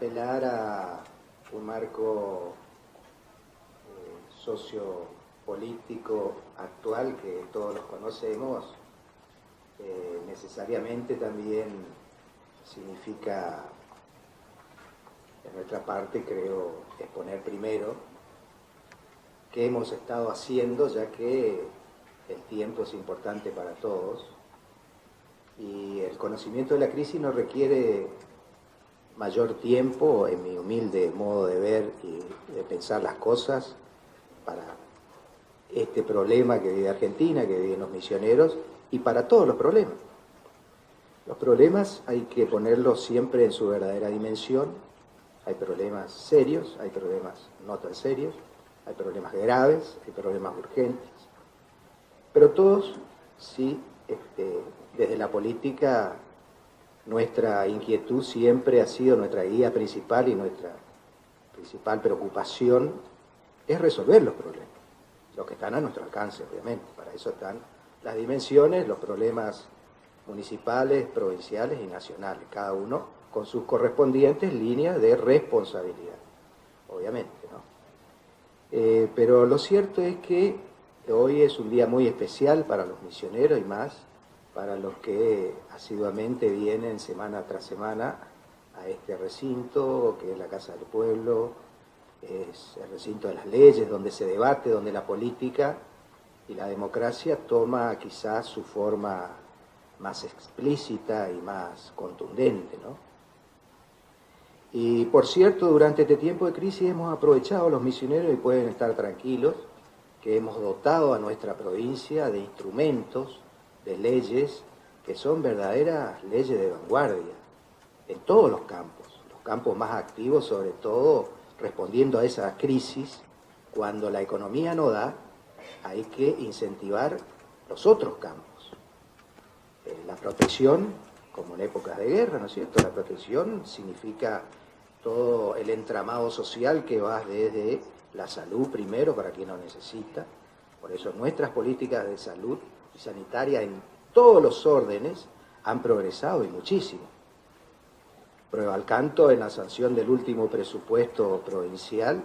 apelar a un marco sociopolítico actual que todos los conocemos, necesariamente también significa, de nuestra parte, creo, exponer primero qué hemos estado haciendo, ya que el tiempo es importante para todos y el conocimiento de la crisis no requiere mayor tiempo, en mi humilde modo de ver y de pensar las cosas, para este problema que vive Argentina, que viven los misioneros, y para todos los problemas. Los problemas hay que ponerlos siempre en su verdadera dimensión. Hay problemas serios, hay problemas no tan serios, hay problemas graves, hay problemas urgentes, pero todos, sí, desde la política, nuestra inquietud siempre ha sido, nuestra guía principal y nuestra principal preocupación es resolver los problemas, los que están a nuestro alcance, obviamente. Para eso están las dimensiones, los problemas municipales, provinciales y nacionales, cada uno con sus correspondientes líneas de responsabilidad, obviamente, ¿no? Pero lo cierto es que hoy es un día muy especial para los misioneros y más para los que asiduamente vienen semana tras semana a este recinto, que es la Casa del Pueblo, es el recinto de las leyes, donde se debate, donde la política y la democracia toma quizás su forma más explícita y más contundente, ¿no? Y por cierto, durante este tiempo de crisis hemos aprovechado los misioneros, y pueden estar tranquilos, que hemos dotado a nuestra provincia de instrumentos, de leyes, que son verdaderas leyes de vanguardia, en todos los campos más activos, sobre todo respondiendo a esa crisis. Cuando la economía no da, hay que incentivar los otros campos. La protección, como en épocas de guerra, ¿no es cierto? La protección significa todo el entramado social que va desde la salud primero para quien lo necesita. Por eso nuestras políticas de salud y sanitaria en todos los órdenes han progresado y muchísimo. Prueba al canto, en la sanción del último presupuesto provincial,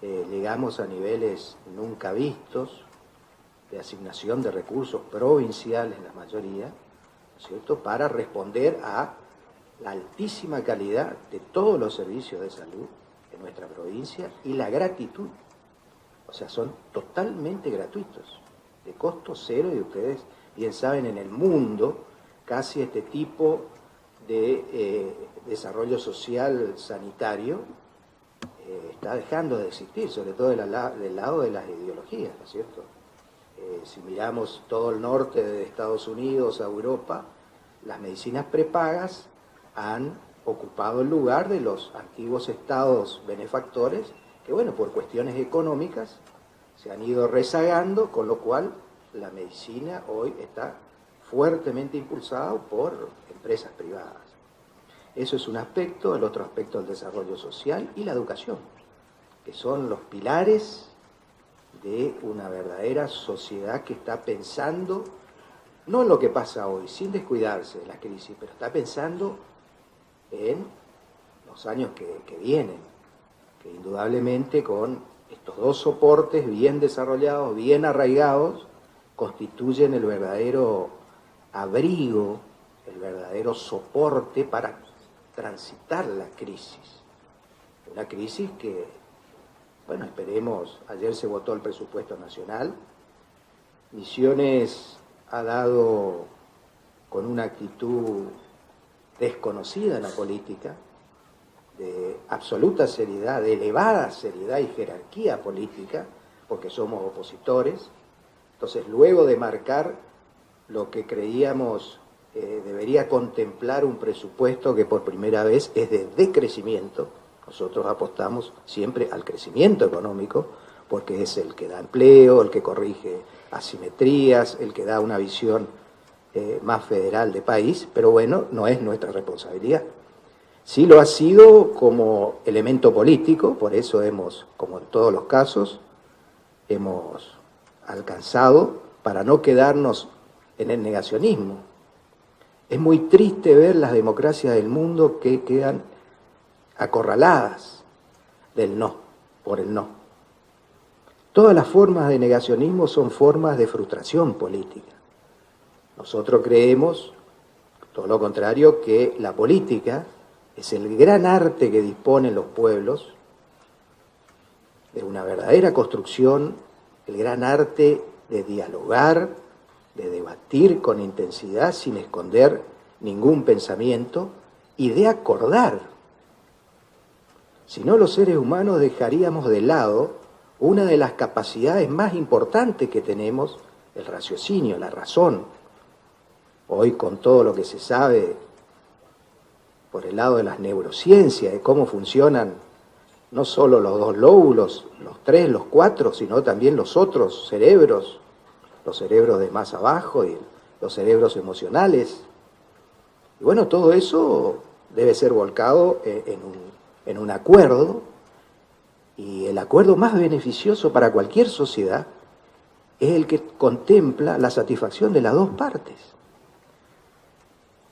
llegamos a niveles nunca vistos de asignación de recursos provinciales, la mayoría, ¿no es cierto?, para responder a la altísima calidad de todos los servicios de salud en nuestra provincia y la gratitud. O sea, son totalmente gratuitos, de costo cero, y ustedes bien saben, en el mundo casi este tipo de desarrollo social sanitario está dejando de existir, sobre todo del lado de las ideologías, ¿no es cierto? Si miramos todo el norte de Estados Unidos a Europa, las medicinas prepagas han ocupado el lugar de los antiguos estados benefactores, que bueno, por cuestiones económicas se han ido rezagando, con lo cual la medicina hoy está fuertemente impulsada por empresas privadas. Eso es un aspecto. El otro aspecto, el desarrollo social y la educación, que son los pilares de una verdadera sociedad que está pensando, no en lo que pasa hoy, sin descuidarse de la crisis, pero está pensando en los años que vienen, que indudablemente con estos dos soportes bien desarrollados, bien arraigados, constituyen el verdadero abrigo, el verdadero soporte para transitar la crisis. Una crisis que, bueno, esperemos, ayer se votó el presupuesto nacional, Misiones ha dado con una actitud desconocida en la política, de absoluta seriedad, de elevada seriedad y jerarquía política, porque somos opositores. Entonces, luego de marcar lo que creíamos debería contemplar un presupuesto que por primera vez es de decrecimiento, nosotros apostamos siempre al crecimiento económico, porque es el que da empleo, el que corrige asimetrías, el que da una visión más federal de país, pero bueno, no es nuestra responsabilidad. Sí lo ha sido como elemento político, por eso hemos, como en todos los casos, hemos alcanzado para no quedarnos en el negacionismo. Es muy triste ver las democracias del mundo que quedan acorraladas del no, por el no. Todas las formas de negacionismo son formas de frustración política. Nosotros creemos, todo lo contrario, que la política es el gran arte que disponen los pueblos de una verdadera construcción, el gran arte de dialogar, de debatir con intensidad sin esconder ningún pensamiento y de acordar. Si no, los seres humanos dejaríamos de lado una de las capacidades más importantes que tenemos, el raciocinio, la razón. Hoy, con todo lo que se sabe por el lado de las neurociencias, de cómo funcionan no solo los dos lóbulos, los tres, los cuatro, sino también los otros cerebros, los cerebros de más abajo y los cerebros emocionales. Y bueno, todo eso debe ser volcado en un acuerdo, y el acuerdo más beneficioso para cualquier sociedad es el que contempla la satisfacción de las dos partes,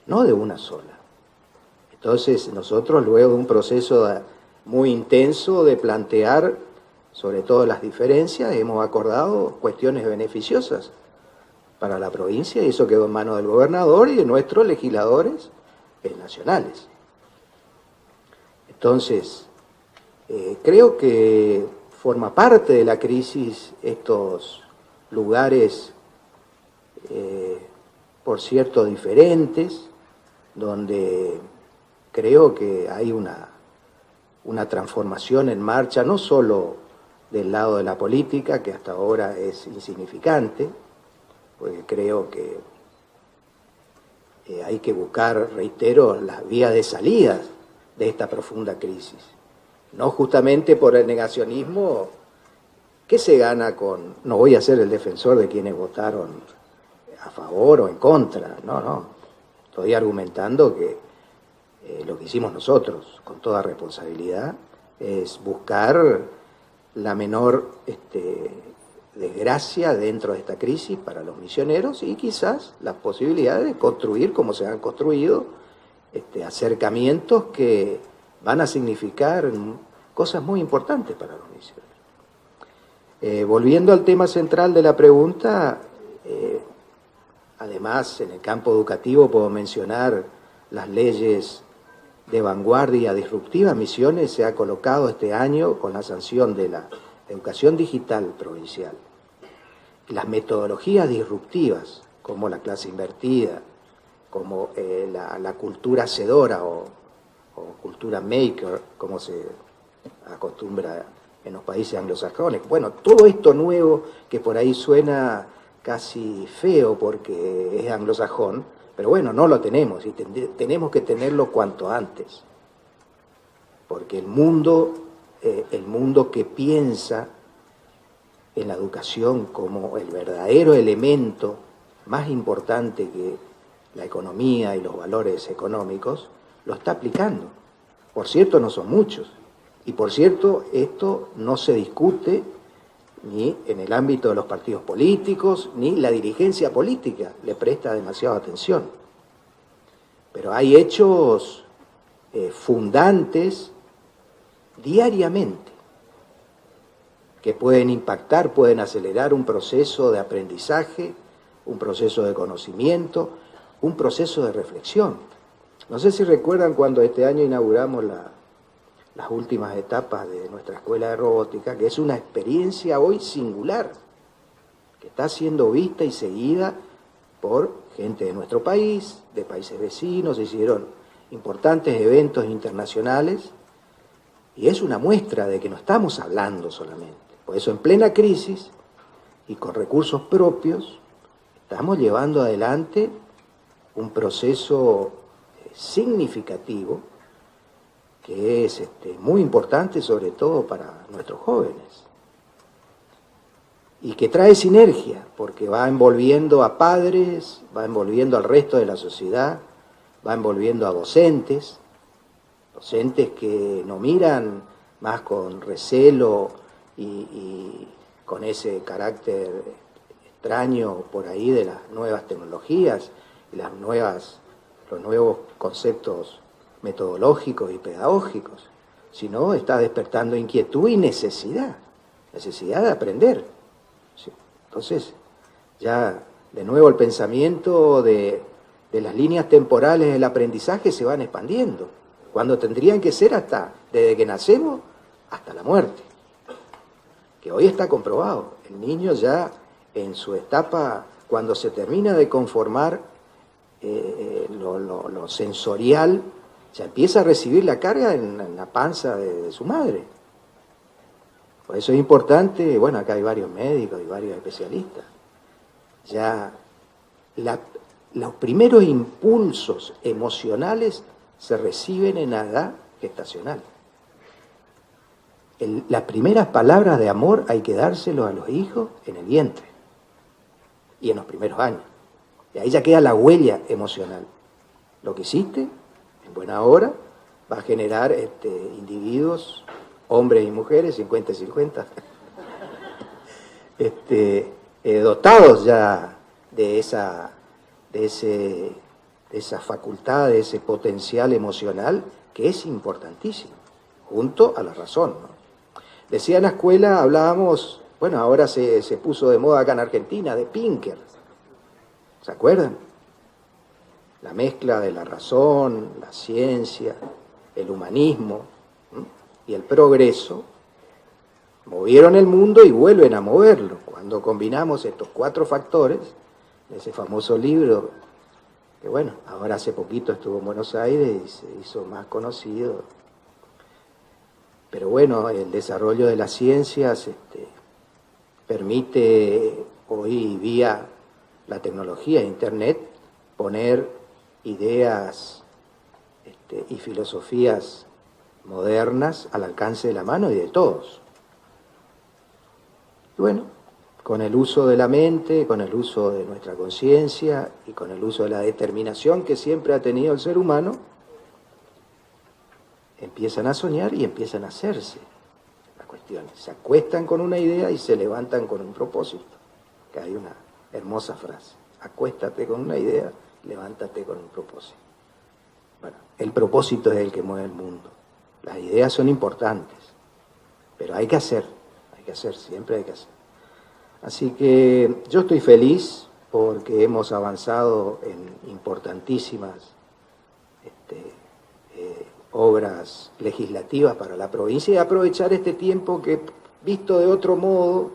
no de una sola. Entonces nosotros, luego de un proceso muy intenso de plantear sobre todo las diferencias, hemos acordado cuestiones beneficiosas para la provincia, y eso quedó en manos del gobernador y de nuestros legisladores nacionales. Entonces, creo que forma parte de la crisis estos lugares, por cierto, diferentes, donde creo que hay una transformación en marcha, no solo del lado de la política, que hasta ahora es insignificante, porque creo que hay que buscar, reitero, las vías de salida de esta profunda crisis. No justamente por el negacionismo. ¿Qué se gana con...? No voy a ser el defensor de quienes votaron a favor o en contra, no. Estoy argumentando que lo que hicimos nosotros, con toda responsabilidad, es buscar la menor desgracia dentro de esta crisis para los misioneros, y quizás las posibilidades de construir, como se han construido, acercamientos que van a significar cosas muy importantes para los misioneros. Volviendo al tema central de la pregunta, además, en el campo educativo puedo mencionar las leyes de vanguardia disruptiva. Misiones se ha colocado este año con la sanción de la educación digital provincial. Las metodologías disruptivas, como la clase invertida, como la cultura hacedora o cultura maker, como se acostumbra en los países anglosajones. Bueno, todo esto nuevo que por ahí suena casi feo porque es anglosajón, pero bueno, no lo tenemos y tenemos que tenerlo cuanto antes. Porque el mundo que piensa en la educación como el verdadero elemento más importante que la economía y los valores económicos, lo está aplicando. Por cierto, no son muchos. Y por cierto, esto no se discute ni en el ámbito de los partidos políticos, ni la dirigencia política le presta demasiada atención. Pero hay hechos fundantes diariamente que pueden impactar, pueden acelerar un proceso de aprendizaje, un proceso de conocimiento, un proceso de reflexión. No sé si recuerdan cuando este año inauguramos las últimas etapas de nuestra escuela de robótica, que es una experiencia hoy singular, que está siendo vista y seguida por gente de nuestro país, de países vecinos. Se hicieron importantes eventos internacionales, y es una muestra de que no estamos hablando solamente. Por eso, en plena crisis y con recursos propios, estamos llevando adelante un proceso significativo que es muy importante, sobre todo para nuestros jóvenes, y que trae sinergia, porque va envolviendo a padres, va envolviendo al resto de la sociedad, va envolviendo a docentes que no miran más con recelo y con ese carácter extraño por ahí de las nuevas tecnologías y los nuevos conceptos metodológicos y pedagógicos, sino está despertando inquietud y necesidad de aprender. ¿Sí? Entonces, ya de nuevo el pensamiento de las líneas temporales del aprendizaje se van expandiendo, cuando tendrían que ser desde que nacemos hasta la muerte, que hoy está comprobado. El niño ya en su etapa, cuando se termina de conformar lo sensorial, ya empieza a recibir la carga en la panza de su madre. Por eso es importante, bueno, acá hay varios médicos y varios especialistas, ya los primeros impulsos emocionales se reciben en la edad gestacional. Las primeras palabras de amor hay que dárselos a los hijos en el vientre y en los primeros años. Y ahí ya queda la huella emocional. Lo que hiciste, en buena hora, va a generar individuos, hombres y mujeres, 50 y 50, dotados ya de esa facultad, de ese potencial emocional que es importantísimo, junto a la razón, ¿no? Decía en la escuela, hablábamos, bueno, ahora se puso de moda acá en Argentina, de Pinker. ¿Se acuerdan? La mezcla de la razón, la ciencia, el humanismo, ¿sí?, y el progreso, movieron el mundo y vuelven a moverlo. Cuando combinamos estos 4 factores, ese famoso libro, que bueno, ahora hace poquito estuvo en Buenos Aires y se hizo más conocido. Pero bueno, el desarrollo de las ciencias permite hoy, vía la tecnología, Internet, poner ideas y filosofías modernas al alcance de la mano y de todos. Y bueno, con el uso de la mente, con el uso de nuestra conciencia y con el uso de la determinación que siempre ha tenido el ser humano, empiezan a soñar y empiezan a hacerse las cuestiones. Se acuestan con una idea y se levantan con un propósito. Que hay una hermosa frase: acuéstate con una idea, levántate con un propósito. Bueno, el propósito es el que mueve el mundo. Las ideas son importantes, pero hay que hacer, siempre hay que hacer. Así que yo estoy feliz porque hemos avanzado en importantísimas obras legislativas para la provincia, y aprovechar este tiempo que, visto de otro modo,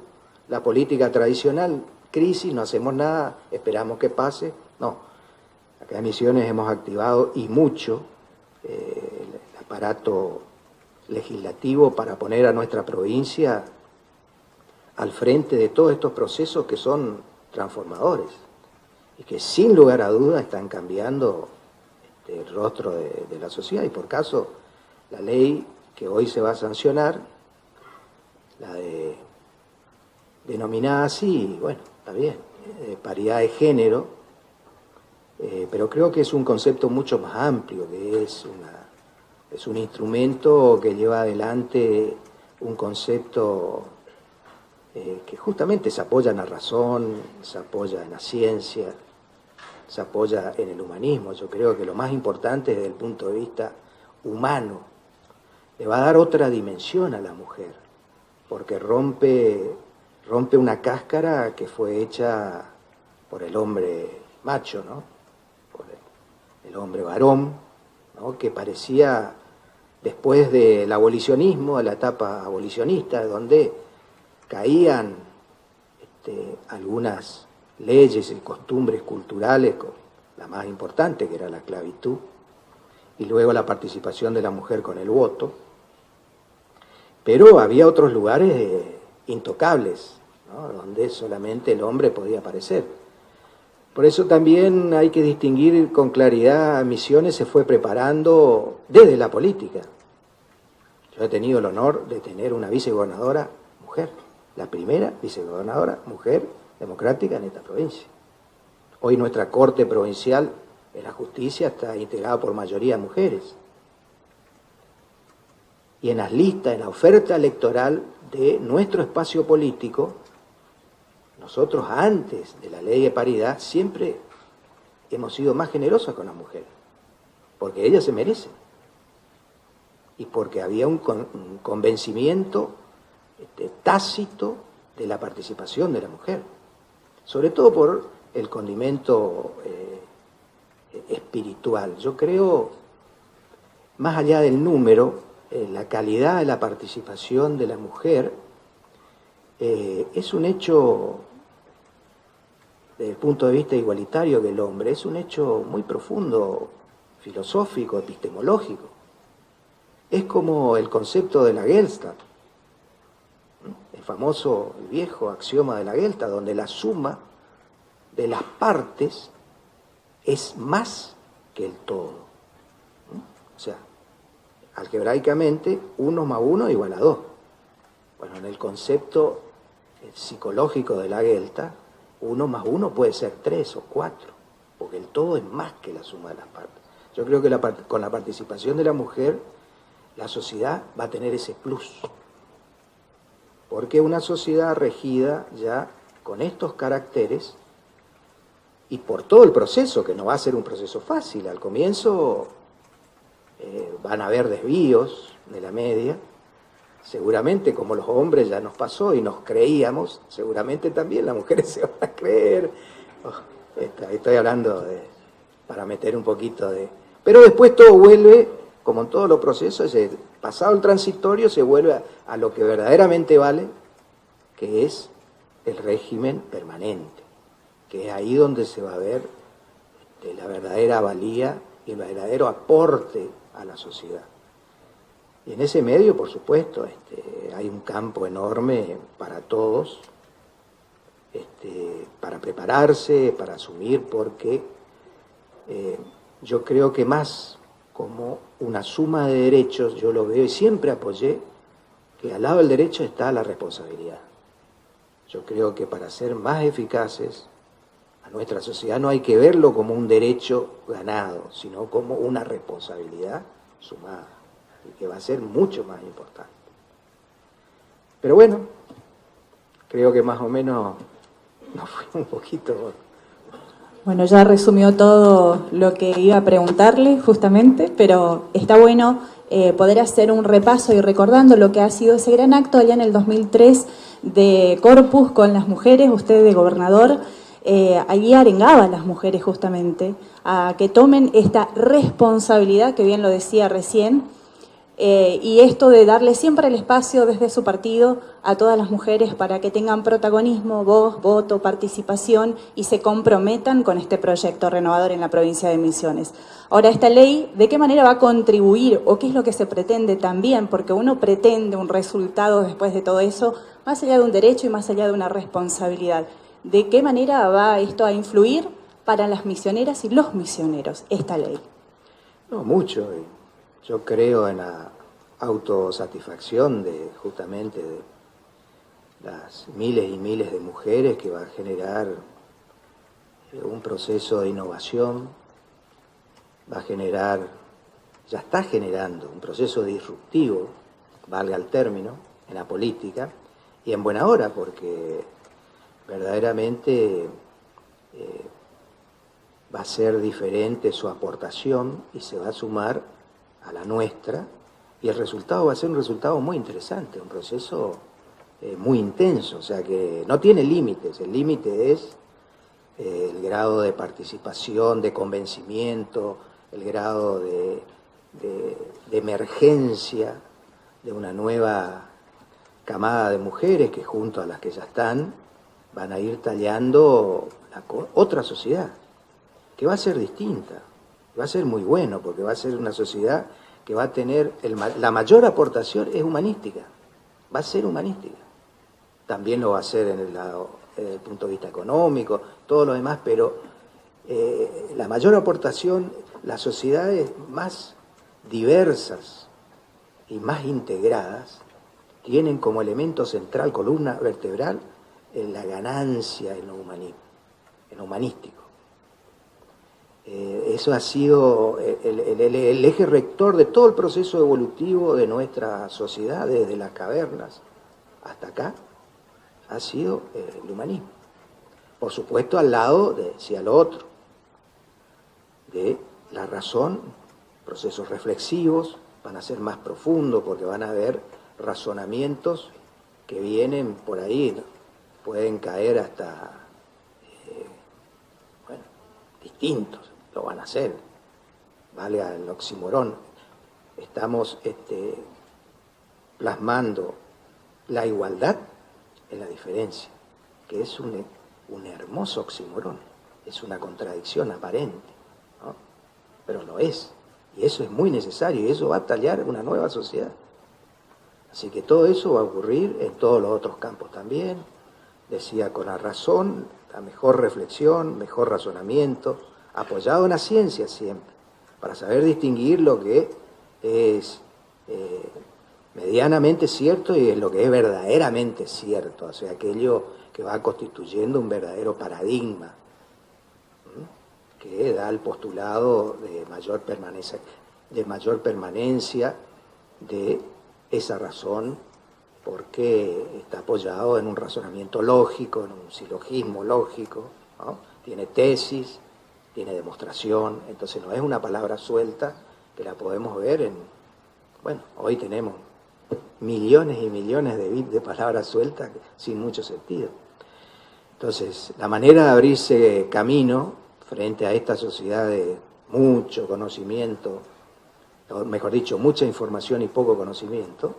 la política tradicional, crisis, no hacemos nada, esperamos que pase. No, acá en Misiones hemos activado y mucho el aparato legislativo para poner a nuestra provincia al frente de todos estos procesos que son transformadores y que sin lugar a dudas están cambiando el rostro de la sociedad. Y por caso, la ley que hoy se va a sancionar, la denominada así, bueno, está bien, paridad de género, pero creo que es un concepto mucho más amplio, que es un instrumento que lleva adelante un concepto que justamente se apoya en la razón, se apoya en la ciencia, se apoya en el humanismo. Yo creo que lo más importante desde el punto de vista humano, le va a dar otra dimensión a la mujer, porque rompe una cáscara que fue hecha por el hombre macho, ¿no? Por el hombre varón, ¿no? Que parecía, después del abolicionismo, de la etapa abolicionista, donde caían algunas leyes y costumbres culturales, la más importante, que era la esclavitud, y luego la participación de la mujer con el voto. Pero había otros lugares intocables, ¿no?, donde solamente el hombre podía aparecer. Por eso también hay que distinguir con claridad. Misiones se fue preparando desde la política. Yo he tenido el honor de tener una vicegobernadora mujer, la primera vicegobernadora mujer democrática en esta provincia. Hoy nuestra Corte Provincial de la Justicia está integrada por mayoría de mujeres. Y en las listas, en la oferta electoral de nuestro espacio político, nosotros antes de la ley de paridad siempre hemos sido más generosos con las mujeres, porque ellas se merecen. y porque había un convencimiento tácito de la participación de la mujer, sobre todo por el condimento espiritual. Yo creo, más allá del número, la calidad de la participación de la mujer es un hecho, desde el punto de vista igualitario del hombre, es un hecho muy profundo, filosófico, epistemológico. Es como el concepto de la Gestalt, el famoso, el viejo axioma de la Gestalt, donde la suma de las partes es más que el todo. O sea, algebraicamente, 1 más 1 igual a 2. Bueno, en el concepto psicológico de la Gestalt, 1 más 1 puede ser 3 o 4, porque el todo es más que la suma de las partes. Yo creo que con la participación de la mujer, la sociedad va a tener ese plus. Porque una sociedad regida ya con estos caracteres y por todo el proceso, que no va a ser un proceso fácil. Al comienzo van a haber desvíos de la media, seguramente como los hombres ya nos pasó y nos creíamos, seguramente también las mujeres se van a creer. Estoy hablando para meter un poquito de... Pero después todo vuelve, como en todos los procesos, pasado el transitorio se vuelve a lo que verdaderamente vale, que es el régimen permanente, que es ahí donde se va a ver la verdadera valía y el verdadero aporte a la sociedad. Y en ese medio, por supuesto, hay un campo enorme para todos, para prepararse, para asumir, porque yo creo que más como una suma de derechos, yo lo veo y siempre apoyé que al lado del derecho está la responsabilidad. Yo creo que para ser más eficaces a nuestra sociedad no hay que verlo como un derecho ganado, sino como una responsabilidad sumada, y que va a ser mucho más importante. Pero bueno, creo que más o menos nos fuimos un poquito... Bueno, ya resumió todo lo que iba a preguntarle justamente, pero está bueno poder hacer un repaso y recordando lo que ha sido ese gran acto allá en el 2003 de Corpus con las mujeres, usted de gobernador, allí arengaba a las mujeres justamente a que tomen esta responsabilidad, que bien lo decía recién, y esto de darle siempre el espacio desde su partido a todas las mujeres para que tengan protagonismo, voz, voto, participación y se comprometan con este proyecto renovador en la provincia de Misiones. Ahora, esta ley, ¿de qué manera va a contribuir o qué es lo que se pretende también? Porque uno pretende un resultado después de todo eso, más allá de un derecho y más allá de una responsabilidad. ¿De qué manera va esto a influir para las misioneras y los misioneros, esta ley? No, mucho. Yo creo en la autosatisfacción justamente de las miles y miles de mujeres que va a generar un proceso de innovación, va a generar, ya está generando un proceso disruptivo, valga el término, en la política, y en buena hora, porque verdaderamente va a ser diferente su aportación y se va a sumar a la nuestra, y el resultado va a ser un resultado muy interesante, un proceso muy intenso, o sea que no tiene límites. El límite es el grado de participación, de convencimiento, el grado de emergencia de una nueva camada de mujeres que junto a las que ya están van a ir tallando otra sociedad que va a ser distinta. Va a ser muy bueno, porque va a ser una sociedad que va a tener, la mayor aportación es humanística, va a ser humanística. También lo va a hacer en el lado, desde el punto de vista económico, todo lo demás, pero la mayor aportación, las sociedades más diversas y más integradas, tienen como elemento central, columna vertebral, la ganancia en lo humanístico. Eso ha sido el eje rector de todo el proceso evolutivo de nuestra sociedad, desde las cavernas hasta acá, ha sido el humanismo. Por supuesto, al lado, decía lo otro, de la razón, procesos reflexivos, van a ser más profundos porque van a haber razonamientos que vienen por ahí, ¿no? Pueden caer hasta, bueno, distintos, lo van a hacer, valga el oxímoron. Estamos plasmando la igualdad en la diferencia, que es un hermoso oxímoron, es una contradicción aparente, ¿no? Pero lo es, y eso es muy necesario, y eso va a tallar una nueva sociedad. Así que todo eso va a ocurrir en todos los otros campos también. Decía, con la razón, la mejor reflexión, mejor razonamiento, apoyado en la ciencia siempre, para saber distinguir lo que es medianamente cierto y lo que es verdaderamente cierto, o sea, aquello que va constituyendo un verdadero paradigma, que da el postulado de mayor permanencia de esa razón, porque está apoyado en un razonamiento lógico, en un silogismo lógico, ¿no? Tiene tesis, tiene demostración, entonces no es una palabra suelta que la podemos ver en, bueno, hoy tenemos millones y millones de palabras sueltas sin mucho sentido. Entonces, la manera de abrirse camino frente a esta sociedad de mucho conocimiento, o mejor dicho, mucha información y poco conocimiento,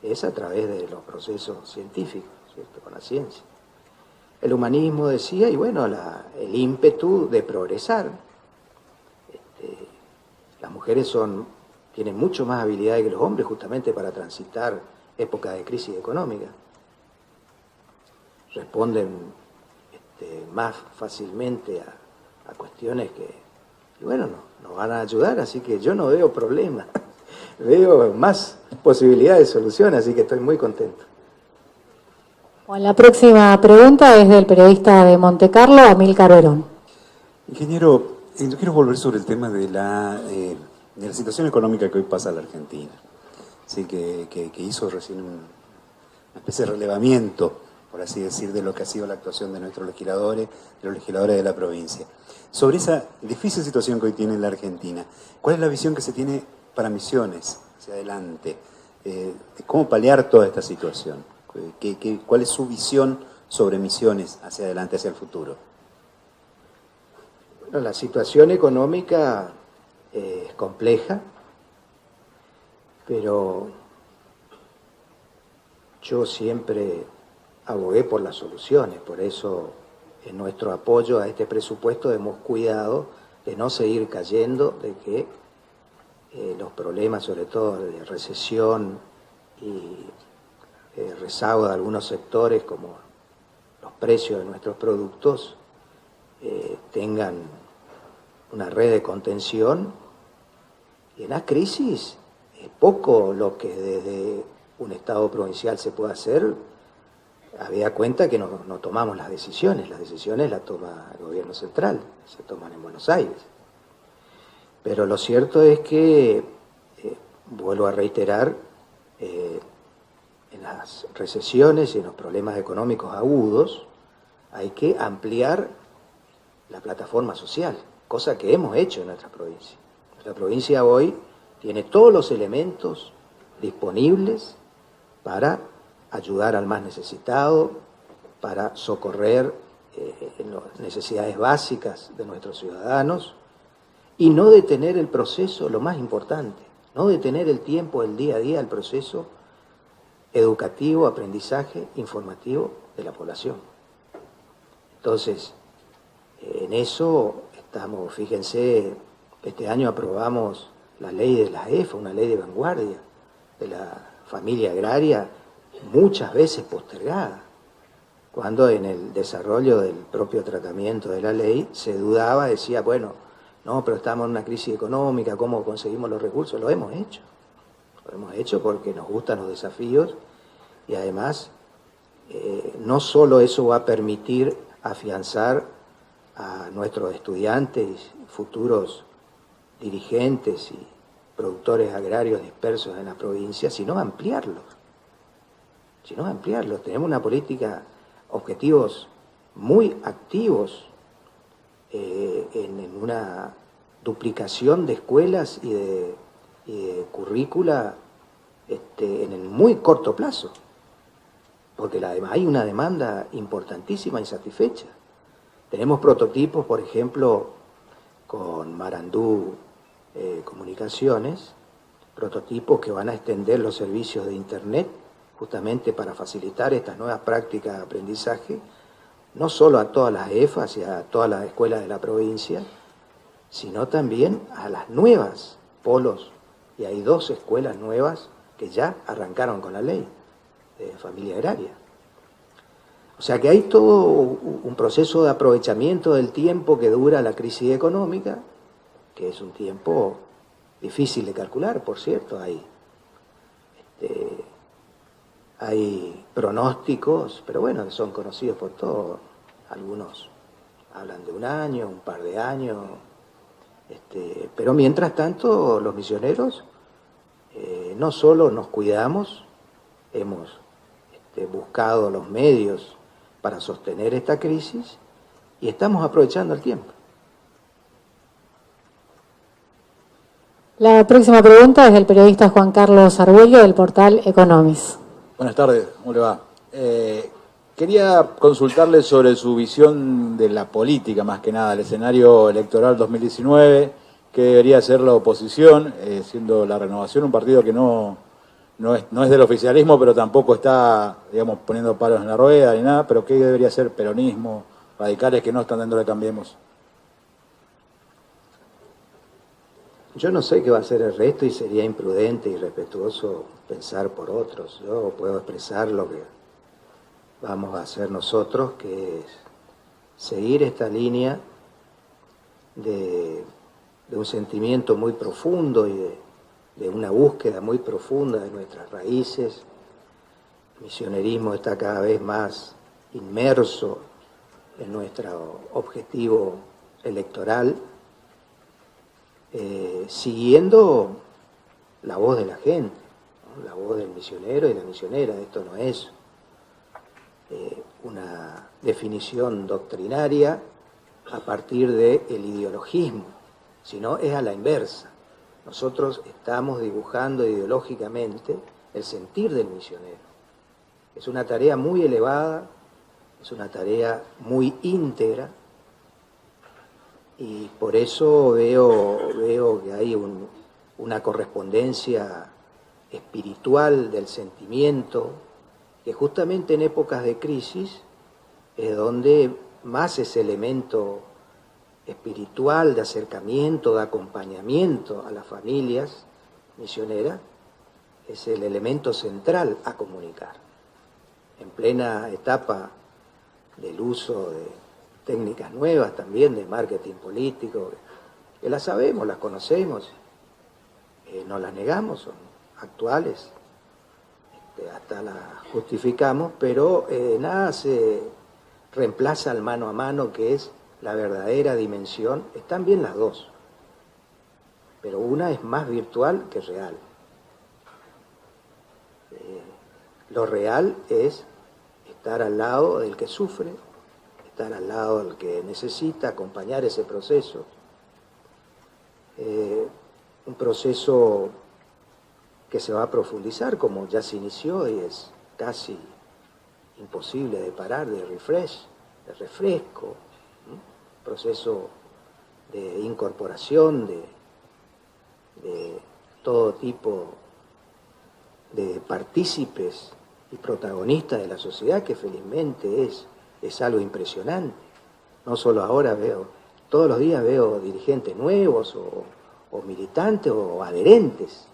es a través de los procesos científicos, ¿cierto? Con la ciencia. El humanismo decía, y bueno, el ímpetu de progresar. Las mujeres tienen mucho más habilidades que los hombres justamente para transitar épocas de crisis económica. Responden más fácilmente a cuestiones que, y bueno, nos van a ayudar, así que yo no veo problemas, veo más posibilidades de solución, así que estoy muy contento. Bueno, la próxima pregunta es del periodista de Montecarlo, Amílcar Verón. Ingeniero, yo quiero volver sobre el tema de la situación económica que hoy pasa la Argentina. Sí, que hizo recién una especie de relevamiento, por así decir, de lo que ha sido la actuación de nuestros legisladores, de los legisladores de la provincia. Sobre esa difícil situación que hoy tiene la Argentina, ¿cuál es la visión que se tiene para Misiones hacia adelante? ¿Cómo paliar toda esta situación? ¿Cuál es su visión sobre Misiones hacia adelante, hacia el futuro? Bueno, la situación económica es compleja, pero yo siempre abogué por las soluciones, por eso en nuestro apoyo a este presupuesto hemos cuidado de no seguir cayendo, de que los problemas, sobre todo de recesión y rezago de algunos sectores, como los precios de nuestros productos, tengan una red de contención. Y en la crisis es poco lo que desde un Estado provincial se puede hacer. Habida cuenta que no tomamos las decisiones las toma el gobierno central, se toman en Buenos Aires. Pero lo cierto es que, vuelvo a reiterar, en las recesiones y en los problemas económicos agudos hay que ampliar la plataforma social, cosa que hemos hecho en nuestra provincia. Nuestra provincia hoy tiene todos los elementos disponibles para ayudar al más necesitado, para socorrer en las necesidades básicas de nuestros ciudadanos y no detener el proceso, lo más importante, no detener el tiempo, el día a día, el proceso educativo, aprendizaje, informativo de la población. Entonces, en eso estamos, fíjense, este año aprobamos la ley de la EFA, una ley de vanguardia de la familia agraria, muchas veces postergada, cuando en el desarrollo del propio tratamiento de la ley se dudaba, decía, bueno, no, pero estamos en una crisis económica, ¿cómo conseguimos los recursos? Lo hemos hecho porque nos gustan los desafíos y además no solo eso va a permitir afianzar a nuestros estudiantes, futuros dirigentes y productores agrarios dispersos en la provincia, sino ampliarlos. Tenemos una política, objetivos muy activos en una duplicación de escuelas y de currícula en el muy corto plazo, porque hay una demanda importantísima insatisfecha. Tenemos prototipos, por ejemplo, con Marandú Comunicaciones, prototipos que van a extender los servicios de Internet justamente para facilitar estas nuevas prácticas de aprendizaje, no solo a todas las EFAs y a todas las escuelas de la provincia, sino también a las nuevas polos. Y hay 2 escuelas nuevas que ya arrancaron con la ley de familia agraria. O sea que hay todo un proceso de aprovechamiento del tiempo que dura la crisis económica, que es un tiempo difícil de calcular, por cierto. Hay pronósticos, pero bueno, son conocidos por todos. Algunos hablan de 1 año, un par de años. Pero mientras tanto, los misioneros no solo nos cuidamos, hemos buscado los medios para sostener esta crisis y estamos aprovechando el tiempo. La próxima pregunta es del periodista Juan Carlos Arguello del portal Economis. Buenas tardes, ¿cómo le va? Quería consultarle sobre su visión de la política, más que nada, el escenario electoral 2019, que debería ser la oposición, siendo la Renovación un partido que no es del oficialismo, pero tampoco está, digamos, poniendo palos en la rueda ni nada, pero ¿qué debería ser peronismo, radicales que no están dentro de Cambiemos? Yo no sé qué va a ser el resto y sería imprudente y irrespetuoso pensar por otros. Yo puedo expresar lo que vamos a hacer nosotros, que es seguir esta línea de un sentimiento muy profundo y de una búsqueda muy profunda de nuestras raíces. El misionerismo está cada vez más inmerso en nuestro objetivo electoral, siguiendo la voz de la gente, ¿no? La voz del misionero y la misionera. Esto no es una definición doctrinaria a partir del ideologismo, sino es a la inversa. Nosotros estamos dibujando ideológicamente el sentir del misionero. Es una tarea muy elevada, es una tarea muy íntegra, y por eso veo que hay una correspondencia espiritual del sentimiento, que justamente en épocas de crisis es donde más ese elemento espiritual de acercamiento, de acompañamiento a las familias misioneras, es el elemento central a comunicar. En plena etapa del uso de técnicas nuevas también de marketing político, que las sabemos, las conocemos, no las negamos, son actuales, hasta las justificamos, pero nada se reemplaza al mano a mano, que es la verdadera dimensión. Están bien las dos, pero una es más virtual que real. Lo real es estar al lado del que sufre, estar al lado del que necesita, acompañar ese proceso. Un proceso que se va a profundizar, como ya se inició y es casi imposible de parar, de refresco, proceso de incorporación de todo tipo de partícipes y protagonistas de la sociedad, que felizmente es algo impresionante. No solo ahora todos los días veo dirigentes nuevos o militantes o adherentes.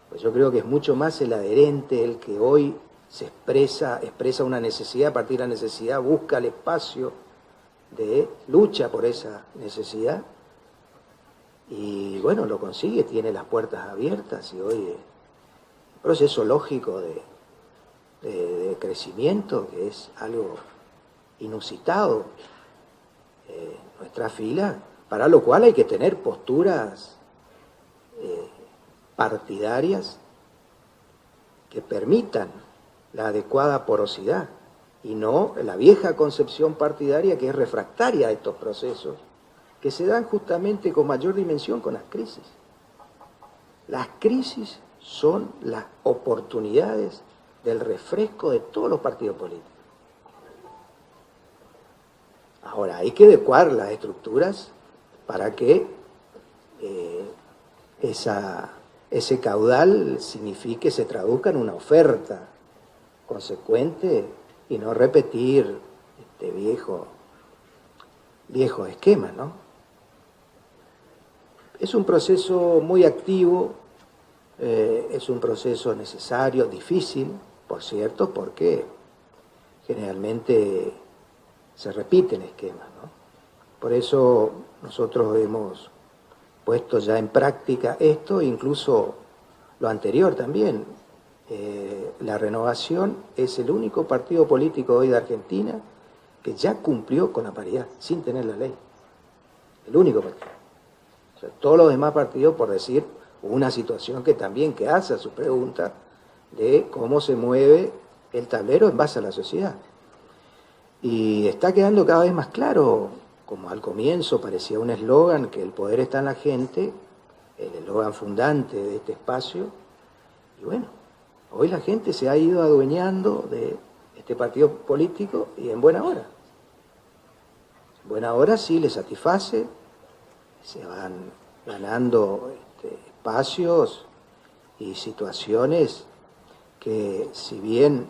Pues yo creo que es mucho más el adherente el que hoy se expresa una necesidad, a partir de la necesidad busca el espacio de lucha por esa necesidad y bueno, lo consigue, tiene las puertas abiertas y hoy un proceso lógico de crecimiento que es algo inusitado en nuestra fila, para lo cual hay que tener posturas partidarias que permitan la adecuada porosidad y no la vieja concepción partidaria que es refractaria a estos procesos que se dan justamente con mayor dimensión con las crisis. Las crisis son las oportunidades del refresco de todos los partidos políticos. Ahora, hay que adecuar las estructuras para que ese caudal signifique, se traduzca en una oferta consecuente y no repetir viejos esquemas, ¿no? Es un proceso muy activo, es un proceso necesario, difícil, por cierto, porque generalmente se repiten esquemas, ¿no? Por eso nosotros hemos puesto ya en práctica esto, incluso lo anterior también. La Renovación es el único partido político hoy de Argentina que ya cumplió con la paridad, sin tener la ley. El único partido. O sea, todos los demás partidos, por decir, una situación que también que hace a su pregunta de cómo se mueve el tablero en base a la sociedad. Y está quedando cada vez más claro, como al comienzo parecía un eslogan, que el poder está en la gente, el eslogan fundante de este espacio, y bueno, hoy la gente se ha ido adueñando de este partido político y en buena hora. En buena hora sí le satisface, se van ganando espacios y situaciones que, si bien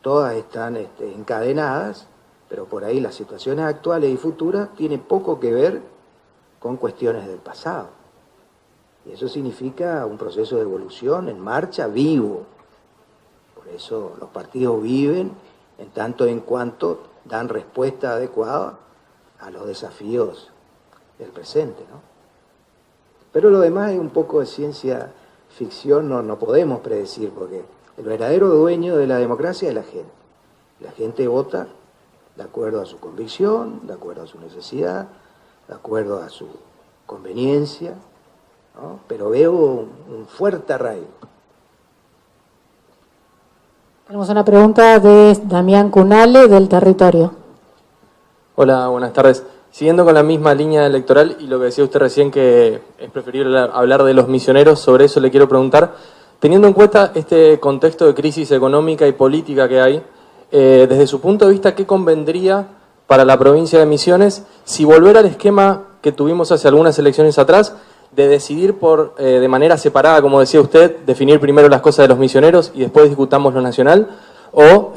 todas están encadenadas, pero por ahí las situaciones actuales y futuras tienen poco que ver con cuestiones del pasado. Y eso significa un proceso de evolución en marcha, vivo. Por eso los partidos viven en tanto en cuanto dan respuesta adecuada a los desafíos del presente, ¿no? Pero lo demás es un poco de ciencia ficción, no podemos predecir, porque el verdadero dueño de la democracia es la gente. La gente vota de acuerdo a su convicción, de acuerdo a su necesidad, de acuerdo a su conveniencia, ¿no? Pero veo un fuerte arraigo. Tenemos una pregunta de Damián Cunale, del Territorio. Hola, buenas tardes. Siguiendo con la misma línea electoral y lo que decía usted recién, que es preferible hablar de los misioneros, sobre eso le quiero preguntar. Teniendo en cuenta este contexto de crisis económica y política que hay, desde su punto de vista, ¿qué convendría para la provincia de Misiones si volver al esquema que tuvimos hace algunas elecciones atrás, de decidir de manera separada, como decía usted, definir primero las cosas de los misioneros y después discutamos lo nacional, o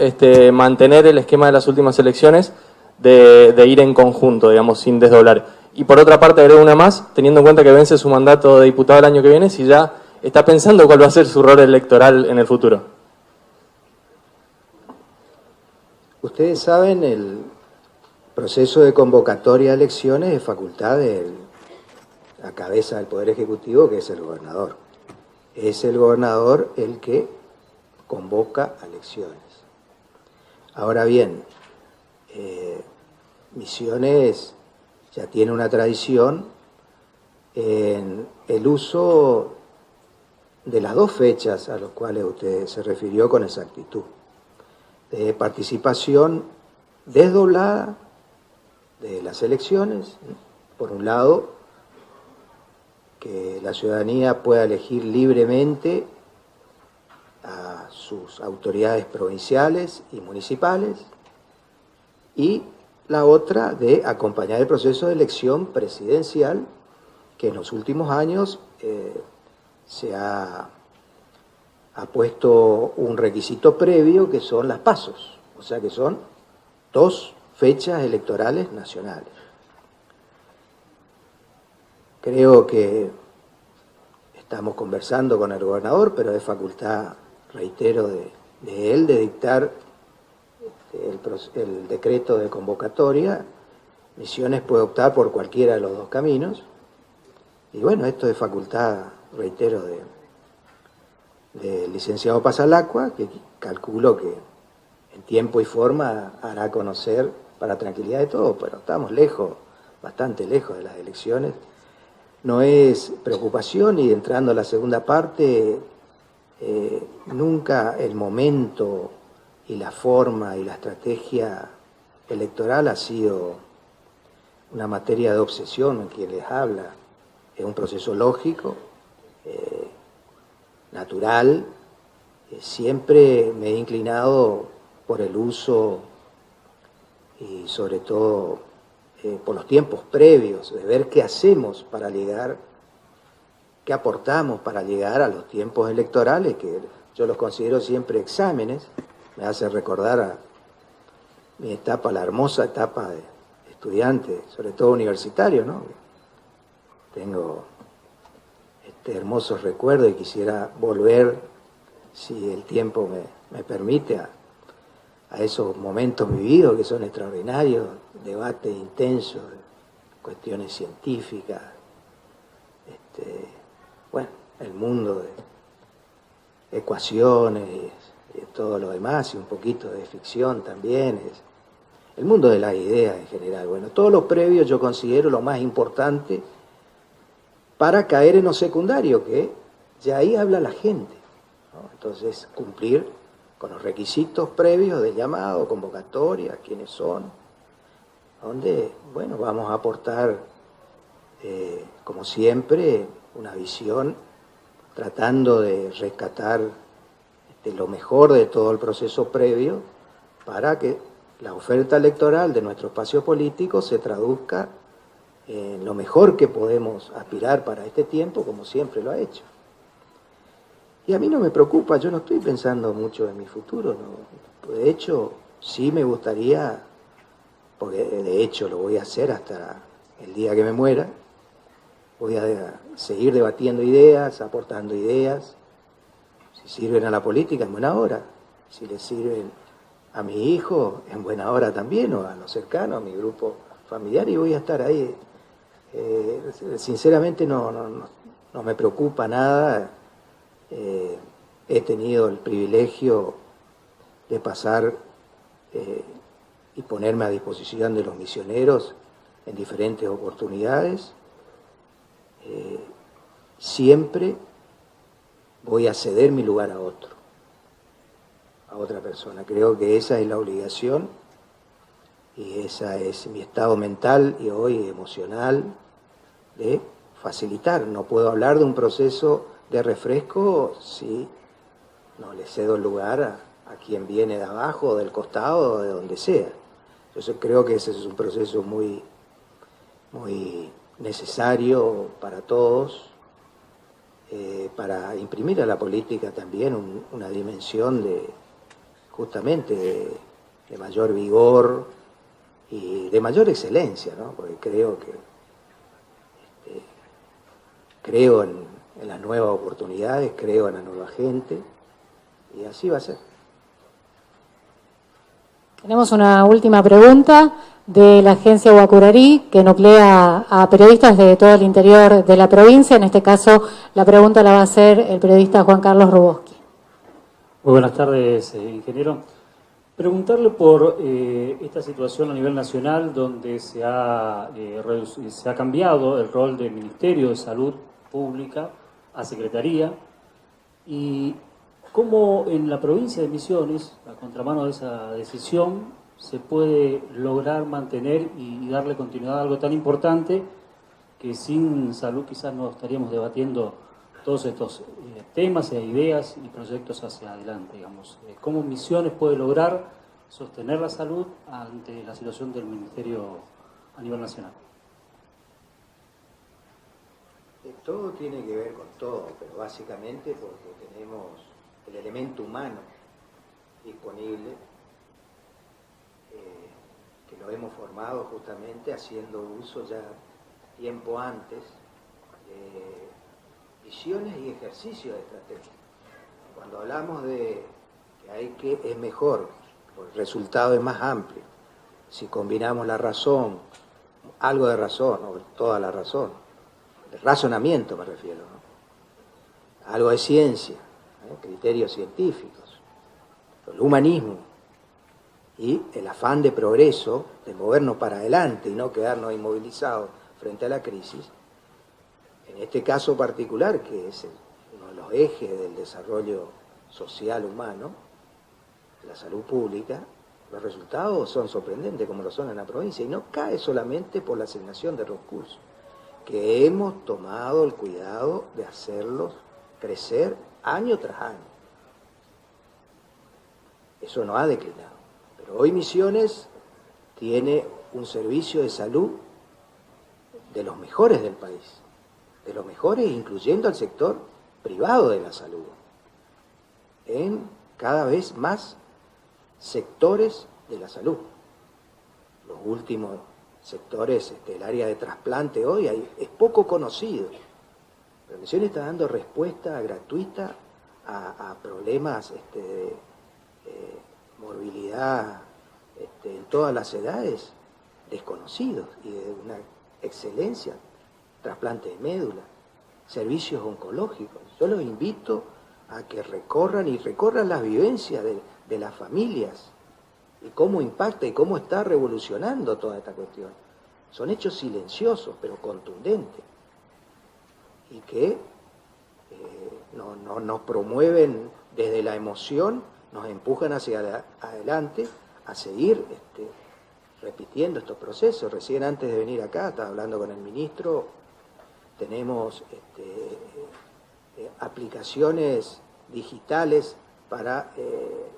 mantener el esquema de las últimas elecciones de ir en conjunto, digamos, sin desdoblar? Y por otra parte, agrego una más, teniendo en cuenta que vence su mandato de diputado el año que viene, si ya está pensando cuál va a ser su rol electoral en el futuro. Ustedes saben, el proceso de convocatoria a elecciones es facultad de la cabeza del Poder Ejecutivo, que es el gobernador. Es el gobernador el que convoca a elecciones. Ahora bien, Misiones ya tiene una tradición en el uso de las dos fechas a las cuales usted se refirió con exactitud, de participación desdoblada de las elecciones, por un lado, que la ciudadanía pueda elegir libremente a sus autoridades provinciales y municipales, y la otra de acompañar el proceso de elección presidencial, que en los últimos años se ha puesto un requisito previo, que son las pasos, o sea que son 2 fechas electorales nacionales. Creo que estamos conversando con el gobernador, pero es facultad, reitero, de él de dictar el decreto de convocatoria. Misiones puede optar por cualquiera de los 2 caminos. Y bueno, esto es facultad, reitero, del licenciado Pasalacqua, que calculo que en tiempo y forma hará conocer para tranquilidad de todos, pero estamos lejos, bastante lejos de las elecciones. No es preocupación, y entrando a la segunda parte, nunca el momento y la forma y la estrategia electoral ha sido una materia de obsesión en quien les habla. Es un proceso lógico, natural, siempre me he inclinado por el uso y sobre todo por los tiempos previos, de ver qué hacemos para llegar, qué aportamos para llegar a los tiempos electorales, que yo los considero siempre exámenes. Me hace recordar a mi etapa, la hermosa etapa de estudiante, sobre todo universitario, ¿no? Tengo hermosos recuerdos y quisiera volver, si el tiempo me permite, a esos momentos vividos que son extraordinarios, debate intenso, cuestiones científicas, bueno, el mundo de ecuaciones y de todo lo demás, y un poquito de ficción también, el mundo de las ideas en general. Bueno, todo lo previo yo considero lo más importante para caer en lo secundario, que ya ahí habla la gente, ¿no? Entonces, cumplir con los requisitos previos de llamado, convocatoria, quiénes son, donde, bueno, vamos a aportar, como siempre, una visión tratando de rescatar lo mejor de todo el proceso previo para que la oferta electoral de nuestro espacio político se traduzca en lo mejor que podemos aspirar para este tiempo, como siempre lo ha hecho. Y a mí no me preocupa, yo no estoy pensando mucho en mi futuro, ¿no? De hecho, sí me gustaría, porque de hecho lo voy a hacer hasta el día que me muera, voy a seguir debatiendo ideas, aportando ideas. Si sirven a la política, en buena hora. Si le sirven a mi hijo, en buena hora también, o a los cercanos, a mi grupo familiar, y voy a estar ahí. Sinceramente no me preocupa nada. He tenido el privilegio de pasar y ponerme a disposición de los misioneros en diferentes oportunidades. Siempre voy a ceder mi lugar a otro, a otra persona. Creo que esa es la obligación y esa es mi estado mental y hoy emocional de facilitar. No puedo hablar de un proceso de refresco si no le cedo el lugar a quien viene de abajo, del costado o de donde sea. Entonces creo que ese es un proceso muy, muy necesario para todos, para imprimir a la política también una dimensión de justamente de mayor vigor y de mayor excelencia, ¿no? Porque creo que creo en las nuevas oportunidades, creo en la nueva gente y así va a ser. Tenemos una última pregunta de la agencia Guacurarí, que nuclea a periodistas de todo el interior de la provincia. En este caso, la pregunta la va a hacer el periodista Juan Carlos Ruboski. Muy buenas tardes, ingeniero. Preguntarle por esta situación a nivel nacional, donde se ha cambiado el rol del Ministerio de Salud Pública a Secretaría, y cómo en la provincia de Misiones, a contramano de esa decisión, se puede lograr mantener y darle continuidad a algo tan importante que sin salud quizás no estaríamos debatiendo todos estos temas e ideas y proyectos hacia adelante, digamos. ¿Cómo Misiones puede lograr sostener la salud ante la situación del Ministerio a nivel nacional? Todo tiene que ver con todo, pero básicamente porque tenemos el elemento humano disponible, que lo hemos formado justamente haciendo uso ya tiempo antes de visiones y ejercicios de estrategia. Cuando hablamos de que es mejor, el resultado es más amplio, si combinamos la razón, algo de razón, o toda la razón, el razonamiento me refiero, ¿no? Algo de ciencia, criterios científicos, el humanismo y el afán de progreso, de movernos para adelante y no quedarnos inmovilizados frente a la crisis. En este caso particular, que es uno de los ejes del desarrollo social humano, la salud pública, los resultados son sorprendentes como lo son en la provincia, y no cae solamente por la asignación de recursos, que hemos tomado el cuidado de hacerlos crecer año tras año. Eso no ha declinado. Pero hoy Misiones tiene un servicio de salud de los mejores del país, de los mejores, incluyendo al sector privado de la salud, en cada vez más sectores de la salud. Los últimos sectores, el área de trasplante hoy es poco conocido, pero Misiones está dando respuesta gratuita a problemas de morbilidad en todas las edades, desconocidos y de una excelencia, trasplante de médula, servicios oncológicos. Yo los invito a que recorran las vivencias de las familias y cómo impacta y cómo está revolucionando toda esta cuestión. Son hechos silenciosos pero contundentes y que nos promueven desde la emoción, nos empujan hacia adelante a seguir repitiendo estos procesos. Recién antes de venir acá, estaba hablando con el ministro, tenemos aplicaciones digitales para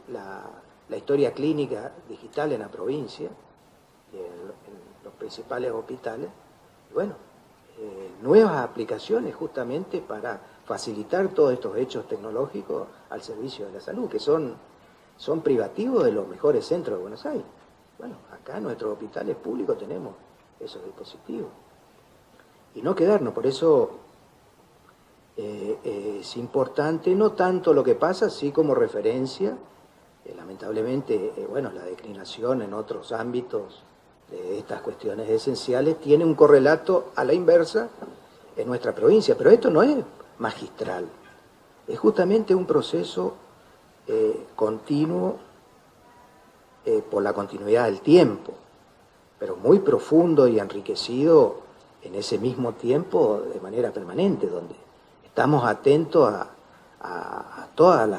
la historia clínica digital en la provincia, en los principales hospitales. Bueno, nuevas aplicaciones justamente para facilitar todos estos hechos tecnológicos al servicio de la salud, que son privativos de los mejores centros de Buenos Aires. Bueno, acá en nuestros hospitales públicos tenemos esos dispositivos. Y no quedarnos, por eso es importante, no tanto lo que pasa, sí como referencia, lamentablemente, bueno, la declinación en otros ámbitos de estas cuestiones esenciales tiene un correlato a la inversa en nuestra provincia, pero esto no es magistral, es justamente un proceso continuo por la continuidad del tiempo, pero muy profundo y enriquecido en ese mismo tiempo de manera permanente, donde estamos atentos a todas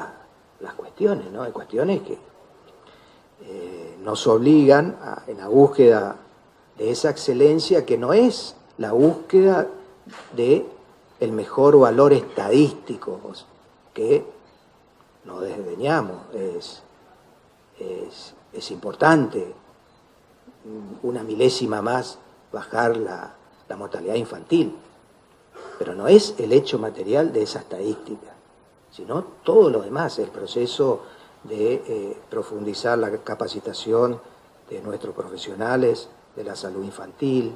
las cuestiones, ¿no? Hay cuestiones que nos obligan en la búsqueda de esa excelencia que no es la búsqueda de el mejor valor estadístico, que no desdeñamos, es importante una milésima más bajar la mortalidad infantil, pero no es el hecho material de esa estadística, sino todo lo demás, el proceso de profundizar la capacitación de nuestros profesionales de la salud infantil,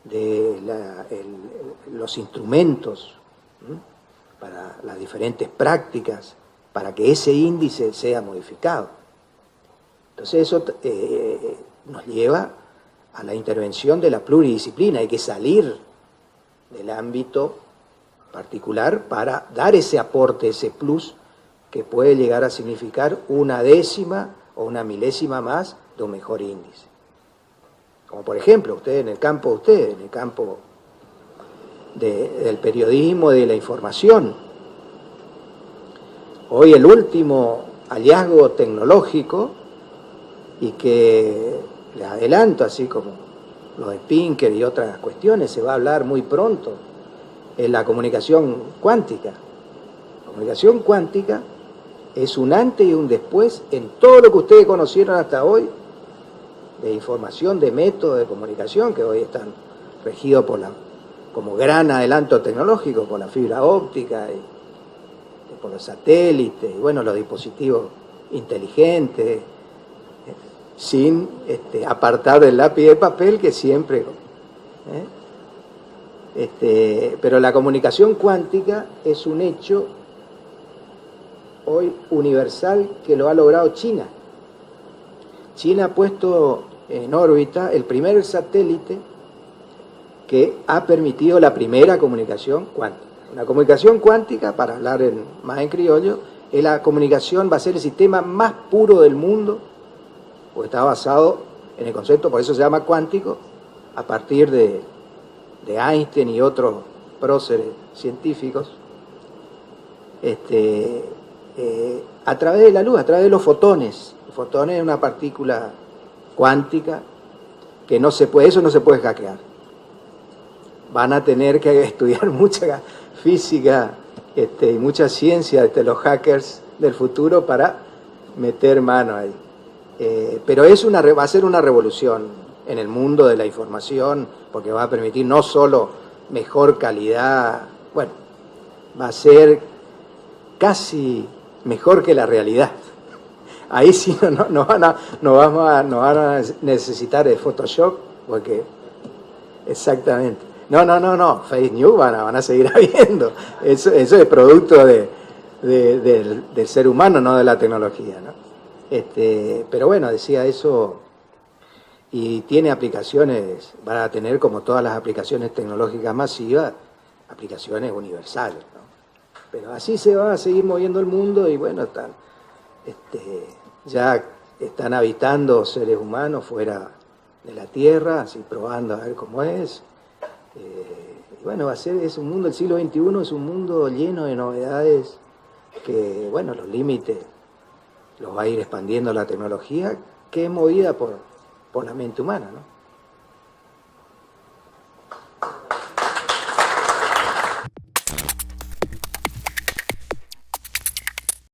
de los instrumentos para las diferentes prácticas, para que ese índice sea modificado. Entonces eso nos lleva a la intervención de la pluridisciplina. Hay que salir del ámbito particular para dar ese aporte, ese plus, que puede llegar a significar una décima o una milésima más de un mejor índice. Como por ejemplo, en el campo del periodismo, de la información. Hoy el último hallazgo tecnológico, y que les adelanto, así como lo de Pinker y otras cuestiones, se va a hablar muy pronto, es la comunicación cuántica. La comunicación cuántica es un antes y un después en todo lo que ustedes conocieron hasta hoy, de información, de métodos de comunicación, que hoy están regidos como gran adelanto tecnológico, por la fibra óptica, y por los satélites, y bueno, los dispositivos inteligentes, sin apartar del lápiz de papel, que siempre... pero la comunicación cuántica es un hecho hoy universal que lo ha logrado China. China ha puesto en órbita el primer satélite que ha permitido la primera comunicación cuántica. La comunicación cuántica, para hablar más en criollo, es la comunicación, va a ser el sistema más puro del mundo, porque está basado en el concepto, por eso se llama cuántico, a partir de Einstein y otros próceres científicos, a través de la luz, a través de los fotones. El fotón es una partícula cuántica que eso no se puede hackear. Van a tener que estudiar mucha física y mucha ciencia, los hackers del futuro para meter mano ahí. Pero va a ser una revolución en el mundo de la información, porque va a permitir no solo mejor calidad, bueno, va a ser casi mejor que la realidad. Ahí sí no van a necesitar el Photoshop, porque exactamente. No, fake news van a seguir habiendo. Eso es producto del ser humano, no de la tecnología, ¿no? Pero bueno, decía eso, y tiene aplicaciones, van a tener, como todas las aplicaciones tecnológicas masivas, aplicaciones universales, ¿no? Pero así se va a seguir moviendo el mundo, y bueno, ya están habitando seres humanos fuera de la Tierra, así probando a ver cómo es. Y bueno, es un mundo, el siglo XXI es un mundo lleno de novedades que, bueno, los límites los va a ir expandiendo la tecnología, que es movida por la mente humana, ¿no?